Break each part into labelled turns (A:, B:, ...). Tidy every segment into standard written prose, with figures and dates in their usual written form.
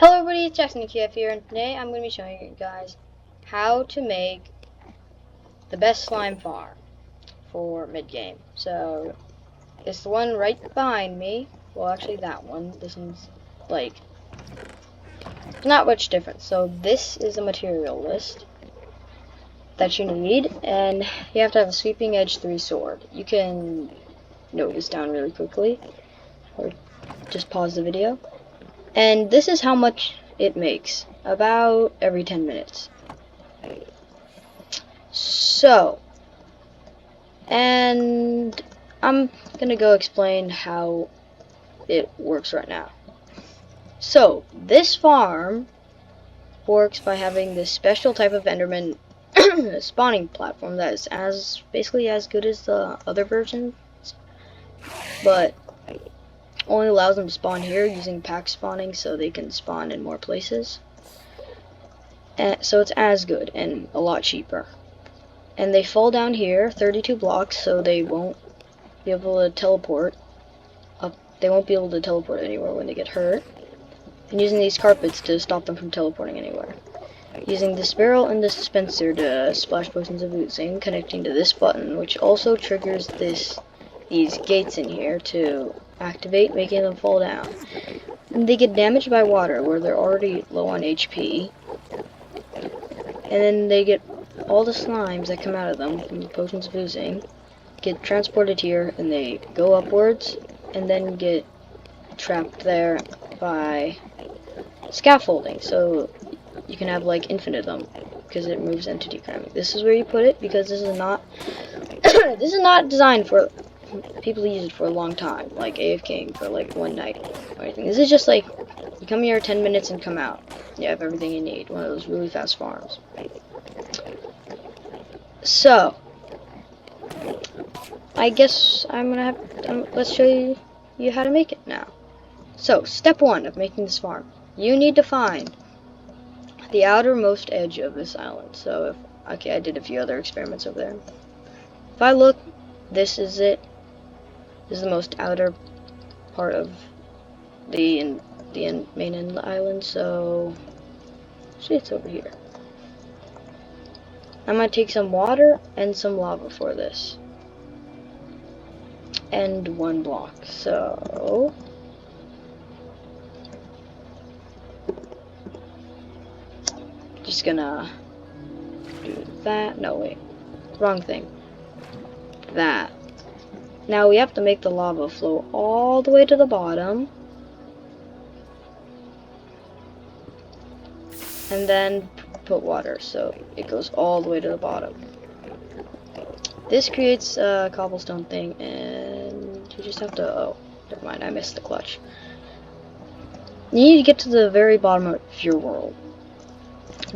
A: Hello everybody, it's Jackson QF here, and today I'm going to be showing you guys how to make the best slime farm for mid-game. So, it's the one right behind me. Well, actually that one. This one's, like, not much different. So, this is a material list that you need, and you have to have a sweeping edge 3 sword. You can note this down really quickly, or just pause the video. And this is how much it makes, about every 10 minutes. So, and I'm gonna go explain how it works right now. So, this farm works by having this special type of Enderman spawning platform that is basically as good as the other versions, but only allows them to spawn here using pack spawning, so they can spawn in more places. And so it's as good and a lot cheaper. And they fall down here 32 blocks, so they won't be able to teleport up. They won't be able to teleport anywhere when they get hurt. And using these carpets to stop them from teleporting anywhere. Using this barrel and this dispenser to splash potions of oozing, connecting to this button, which also triggers these gates in here to activate, making them fall down. And they get damaged by water where they're already low on HP. And then they get all the slimes that come out of them from the potions of oozing, get transported here, and they go upwards, and then get trapped there by scaffolding, so you can have like infinite of them, because it removes entity cramming. This is where you put it, because this is not this is not designed for people to use it for a long time, like AFKing for like one night or anything. This is just like, you come here 10 minutes and come out. You have everything you need. One of those really fast farms. So, I guess I'm gonna have, let's show you how to make it now. So, step 1 of making this farm. You need to find the outermost edge of this island. So, okay, I did a few other experiments over there. If I look, this is it. This is the most outer part of the main end island, so see, it's over here. I'm gonna take some water and some lava for this. And 1 block. So just gonna do that. No, wait. Wrong thing. That. Now we have to make the lava flow all the way to the bottom. And then put water, so it goes all the way to the bottom. This creates a cobblestone thing, and you just have to, oh, never mind, I missed the clutch. You need to get to the very bottom of your world.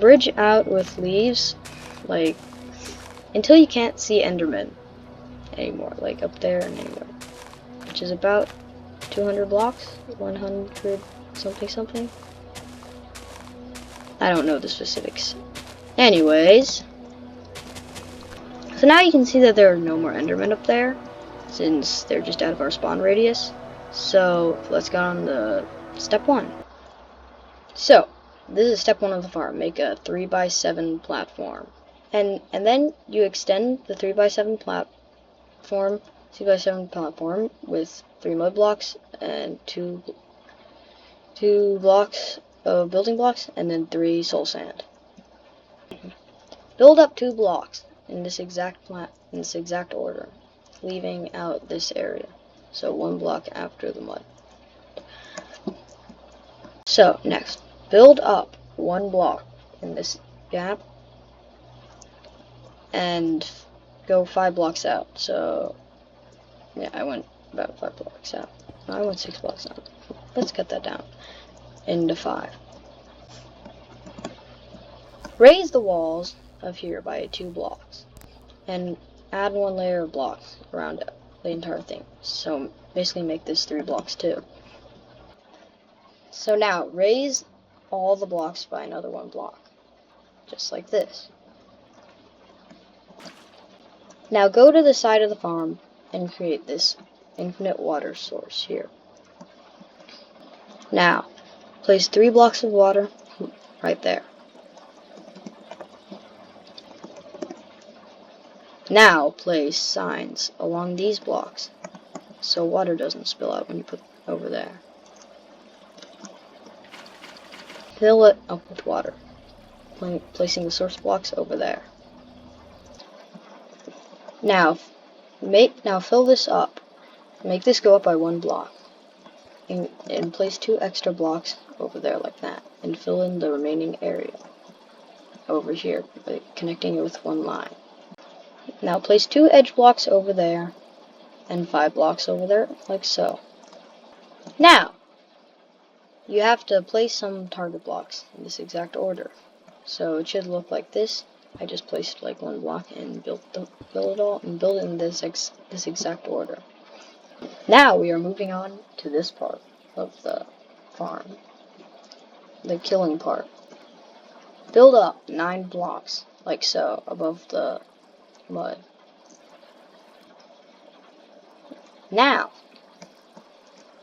A: Bridge out with leaves, like, until you can't see Enderman anymore, like up there and anywhere. Which is about 200 blocks, 100 something something. I don't know the specifics. Anyways, so now you can see that there are no more Endermen up there, since they're just out of our spawn radius. So let's go on to step 1. So this is step 1 of the farm. Make a 3x7 platform, and then you extend the 3x7 platform, 2x7 platform with 3 mud blocks and 2 blocks of building blocks, and then 3 soul sand. Build up 2 blocks in this exact order, leaving out this area. So 1 block after the mud. So next, build up 1 block in this gap and go 5 blocks out. So yeah, I went about 5 blocks out. No, I went 6 blocks out. Let's cut that down into 5. Raise the walls of here by 2 blocks and add 1 layer of blocks around it, the entire thing. So basically make this 3 blocks too. So now raise all the blocks by another 1 block, just like this. Now go to the side of the farm and create this infinite water source here. Now place 3 blocks of water right there. Now place signs along these blocks so water doesn't spill out when you put it over there. Fill it up with water, placing the source blocks over there. Now fill this up. Make this go up by 1 block. And place 2 extra blocks over there like that. And fill in the remaining area over here, connecting it with 1 line. Now place 2 edge blocks over there and 5 blocks over there, like so. Now, you have to place some target blocks in this exact order. So it should look like this. I just placed like 1 block and built it all and build it in this exact order. Now we are moving on to this part of the farm, the killing part. Build up 9 blocks, like so, above the mud. Now,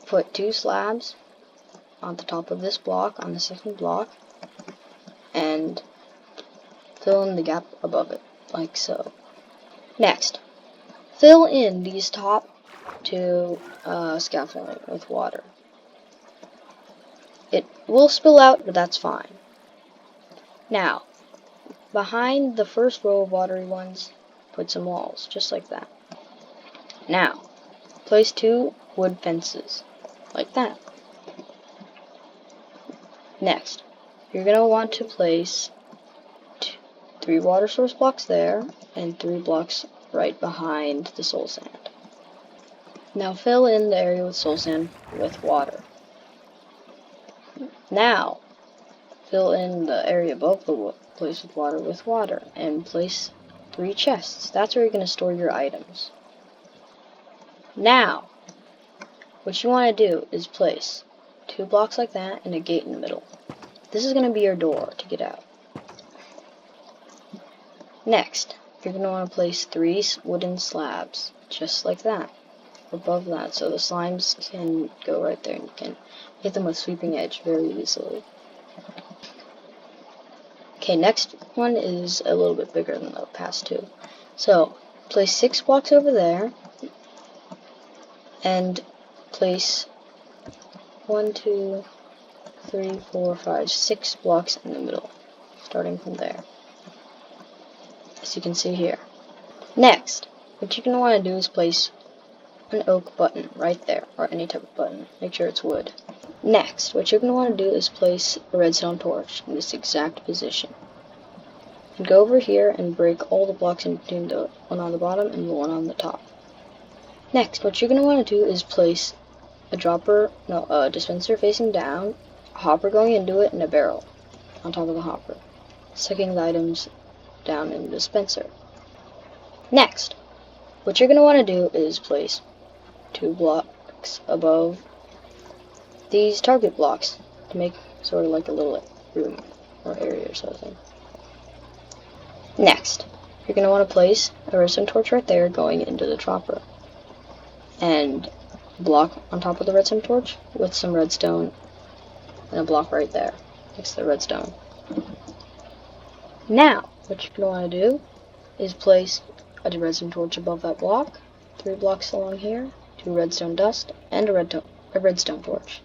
A: put 2 slabs on the top of this block, on the second block, and fill in the gap above it, like so. Next, fill in these top 2 scaffolding with water. It will spill out, but that's fine. Now, behind the first row of watery ones, put some walls, just like that. Now, place 2 wood fences, like that. Next, you're going to want to place 3 water source blocks there, and 3 blocks right behind the soul sand. Now fill in the area with soul sand with water. Now, fill in the area above the place with water, and place 3 chests. That's where you're going to store your items. Now, what you want to do is place 2 blocks like that and a gate in the middle. This is going to be your door to get out. Next, you're going to want to place 3 wooden slabs, just like that, above that, so the slimes can go right there and you can hit them with sweeping edge very easily. Okay, next one is a little bit bigger than the past 2. So, place 6 blocks over there, and place 1, 2, 3, 4, 5, 6 blocks in the middle, starting from there, as you can see here. Next, what you're going to want to do is place an oak button right there, or any type of button. Make sure it's wood. Next, what you're going to want to do is place a redstone torch in this exact position. And go over here and break all the blocks in between, the one on the bottom and the one on the top. Next, what you're going to want to do is place a dispenser facing down, a hopper going into it, and a barrel on top of the hopper, sucking the items down in the dispenser. Next, what you're going to want to do is place 2 blocks above these target blocks to make sort of like a little room or area or something. Next, you're going to want to place a redstone torch right there going into the chopper, and a block on top of the redstone torch with some redstone, and a block right there next to the redstone. Now, what you're going to want to do is place a redstone torch above that block, 3 blocks along here, 2 redstone dust, and a redstone torch.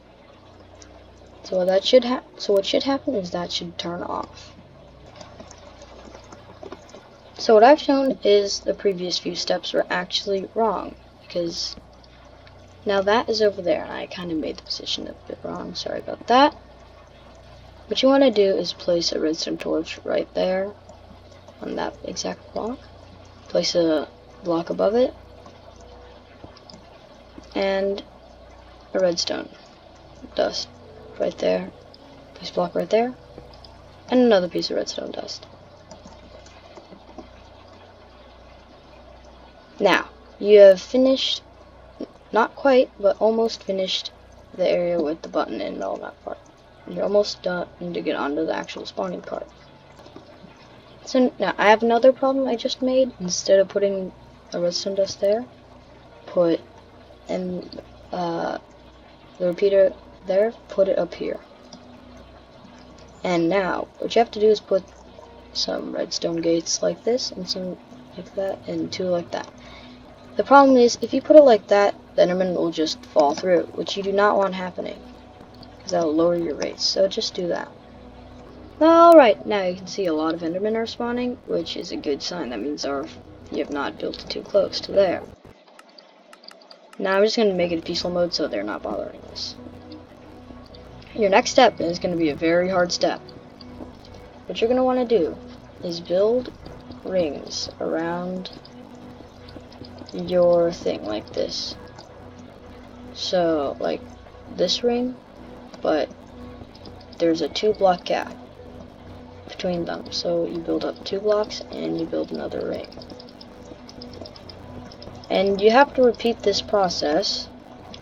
A: So what should happen is that should turn off. So what I've shown is the previous few steps were actually wrong, because now that is over there, and I kind of made the position a bit wrong, sorry about that. What you want to do is place a redstone torch right there on that exact block, place a block above it, and a redstone dust right there, place a block right there, and another piece of redstone dust. Now, you have finished, not quite, but almost finished the area with the button and all that part. You're almost done to get onto the actual spawning part. So now, I have another problem I just made. Instead of putting a redstone dust there, put the repeater there, put it up here. And now, what you have to do is put some redstone gates like this, and some like that, and two like that. The problem is, if you put it like that, the Enderman will just fall through, which you do not want happening, because that will lower your rates, so just do that. Alright, now you can see a lot of Endermen are spawning, which is a good sign. That means you have not built it too close to there. Now I'm just going to make it a peaceful mode so they're not bothering us. Your next step is going to be a very hard step. What you're going to want to do is build rings around your thing like this. So, like this ring, but there's a 2-block gap between them. So you build up 2 blocks and you build another ring. And you have to repeat this process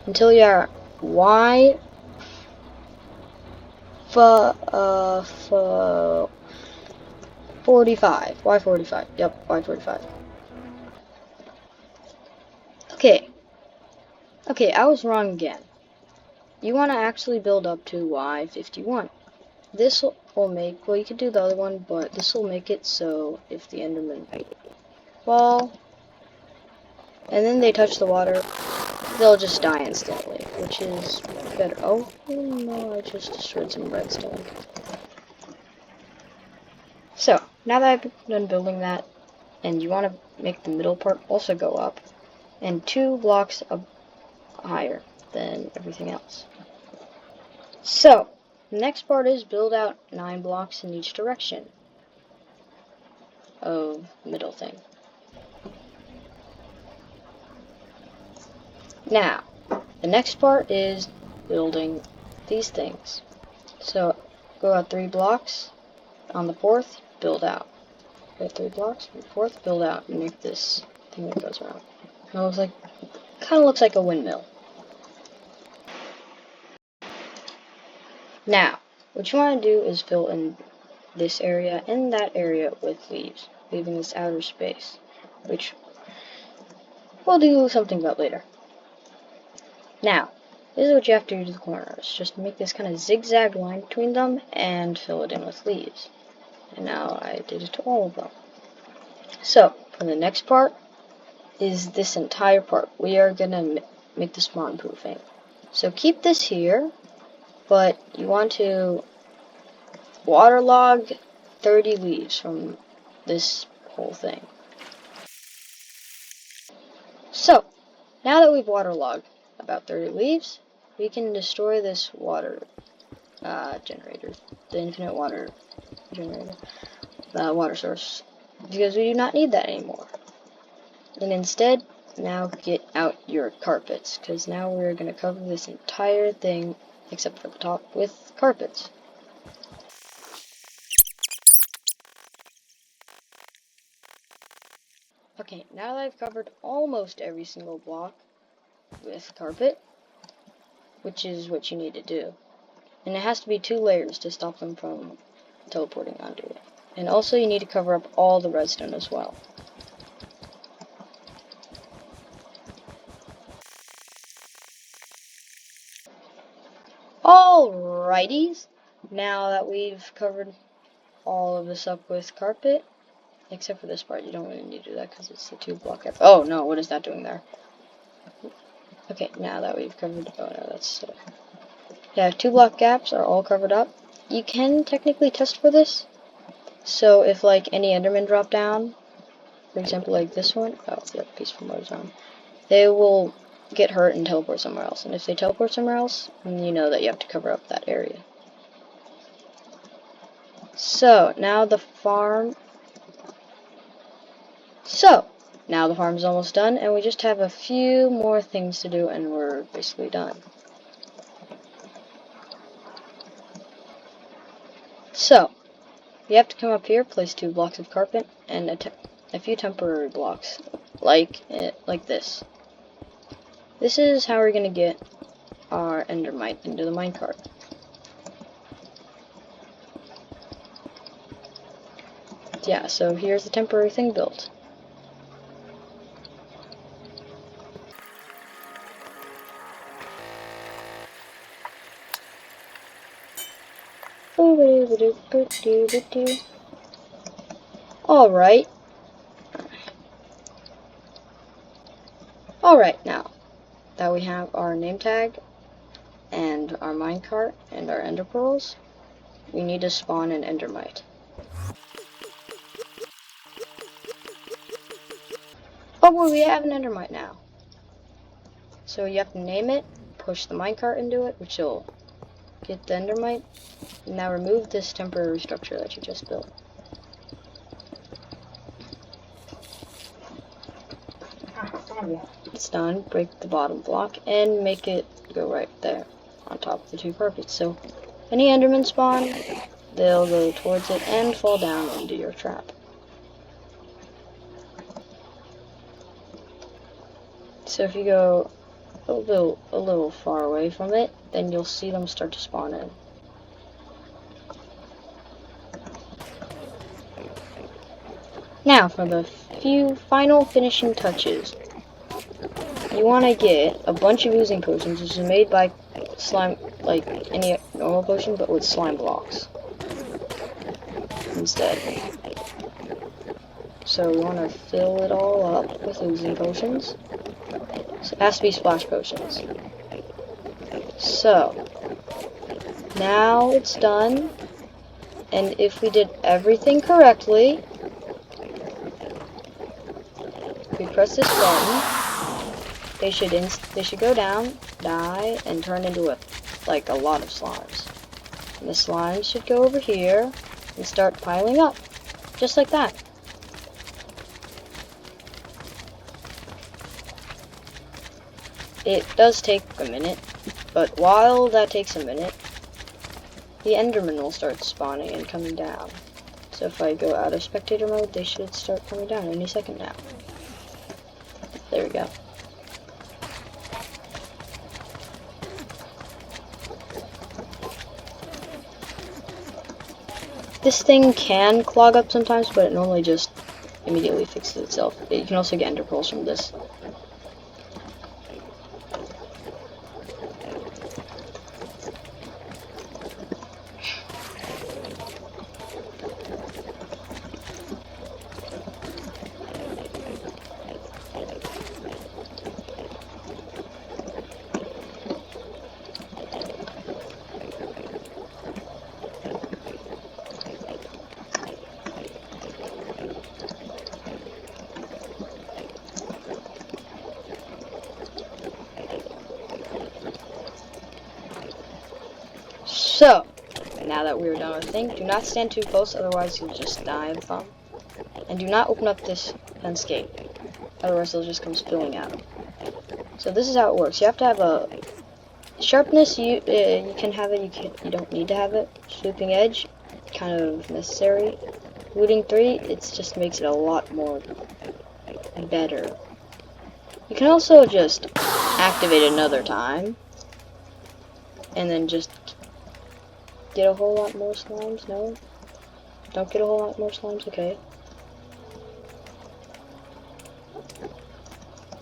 A: until you're Y 45. Y45. Yep, Y45. Okay, I was wrong again. You want to actually build up to Y51. This will make, well, you could do the other one, but this will make it so if the Enderman fall and then they touch the water, they'll just die instantly, which is better. Oh no, I just destroyed some redstone. So, now that I've done building that, and you want to make the middle part also go up, and 2 blocks up higher than everything else. So, the next part is build out 9 blocks in each direction of the middle thing. Now, the next part is building these things. So, go out 3 blocks, on the 4th, build out. Go 3 blocks, on the 4th, build out, and make this thing that goes around. It looks like, kind of looks like a windmill. Now, what you want to do is fill in this area and that area with leaves, leaving this outer space, which we'll do something about later. Now, this is what you have to do to the corners. Just make this kind of zigzag line between them and fill it in with leaves. And now I did it to all of them. So, for the next part is this entire part. We are going to make the spawn proofing. So keep this here, but you want to waterlog 30 leaves from this whole thing. So, now that we've waterlogged about 30 leaves, we can destroy this water generator, the infinite water generator, water source, because we do not need that anymore. And instead, now get out your carpets, because now we're going to cover this entire thing, except for the top, with carpets. Okay, now that I've covered almost every single block with carpet, which is what you need to do, and it has to be 2 layers to stop them from teleporting onto it. And also you need to cover up all the redstone as well. Alrighties, now that we've covered all of this up with carpet, except for this part, you don't really need to do that because it's the 2-block gap. Oh no, what is that doing there? Okay, now that we've covered, oh no, that's, yeah, 2-block gaps are all covered up. You can technically test for this, so if like any Enderman drop down, for example like this one, oh, yep, peaceful mode zone, they will get hurt and teleport somewhere else, and if they teleport somewhere else, you know that you have to cover up that area. So, now the farm is almost done, and we just have a few more things to do, and we're basically done. So, you have to come up here, place 2 blocks of carpet, and a few temporary blocks, like this. This is how we're going to get our endermite into the minecart. Yeah, so here's the temporary thing built. Alright. Alright, now that we have our name tag and our minecart and our ender pearls, we need to spawn an endermite. Oh boy, we have an endermite now. So you have to name it, push the minecart into it, which will get the endermite. Now remove this temporary structure that you just built. It's done. Break the bottom block and make it go right there on top of the two carpets. So any endermen spawn, they'll go towards it and fall down into your trap. So if you go a little far away from it, then you'll see them start to spawn in. Now for the few final finishing touches. You want to get a bunch of oozing potions, which is made by slime, like any normal potion, but with slime blocks instead. So we want to fill it all up with oozing potions. So it has to be splash potions. So now it's done, and if we did everything correctly, we press this button. They should go down, die, and turn into a lot of slimes. And the slimes should go over here and start piling up, just like that. It does take a minute, but while that takes a minute, the endermen will start spawning and coming down. So if I go out of spectator mode, they should start coming down any second now. There we go. This thing can clog up sometimes, but it normally just immediately fixes itself. You can also get ender pearls from this. So, now that we're done with the thing, do not stand too close, otherwise you'll just die of thumb. And do not open up this fence gate, otherwise they'll just come spilling out. So this is how it works. You have to have a sharpness. You can have it. You don't need to have it. Swooping edge, kind of necessary. Looting 3, it just makes it a lot more better. You can also just activate another time, and then just get a whole lot more slimes. No? Don't get a whole lot more slimes? Okay.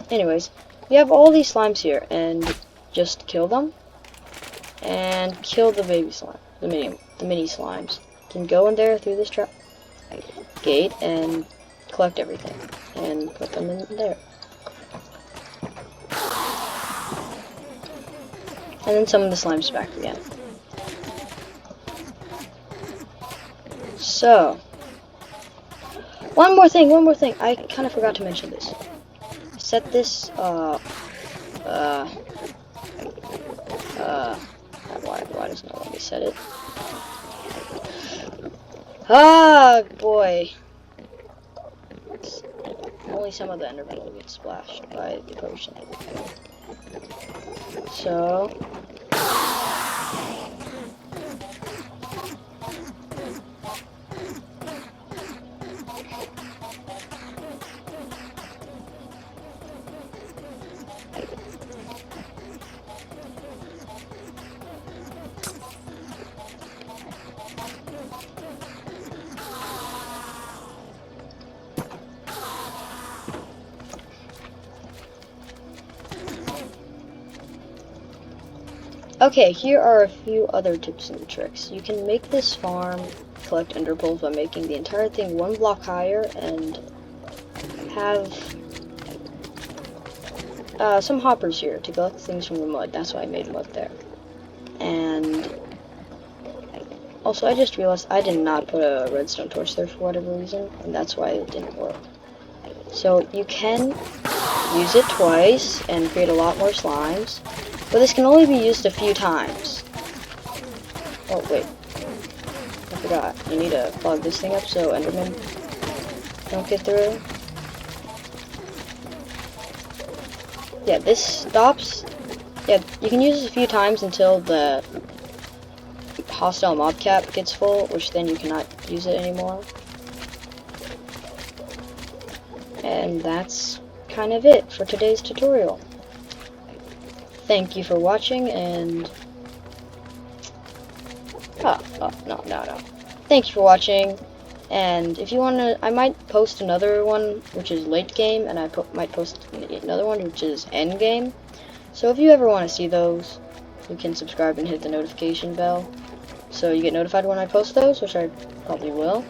A: Anyways, you have all these slimes here, and just kill them. And kill the baby slime. The mini slimes. You can go in there through this trap gate and collect everything. And put them in there. And then summon the slimes back again. So, one more thing. I kind of forgot to mention this. Set this, why doesn't it let me set it? Ah, boy. Only some of the endermen will get splashed by the potion. So, Okay, here are a few other tips and tricks. You can make this farm collect ender pearls by making the entire thing one block higher and have some hoppers here to collect things from the mud. That's why I made mud there. And also, I just realized I did not put a redstone torch there for whatever reason, and that's why it didn't work. So you can use it twice and create a lot more slimes, but this can only be used a few times. Oh wait, I forgot. You need to plug this thing up so Enderman don't get through. Yeah, this stops. Yeah, you can use this a few times until the hostile mob cap gets full, which then you cannot use it anymore. And that's kind of it for today's tutorial. Thank you for watching, and no. Thank you for watching, and if you wanna, I might post another one which is late game, and I might post another one which is end game. So if you ever want to see those, you can subscribe and hit the notification bell, so you get notified when I post those, which I probably will.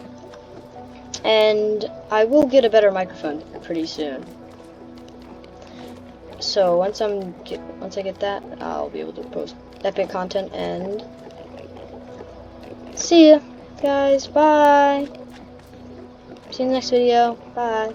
A: And I will get a better microphone pretty soon. So once I get that, I'll be able to post epic content. And see ya, guys. Bye. See you in the next video. Bye.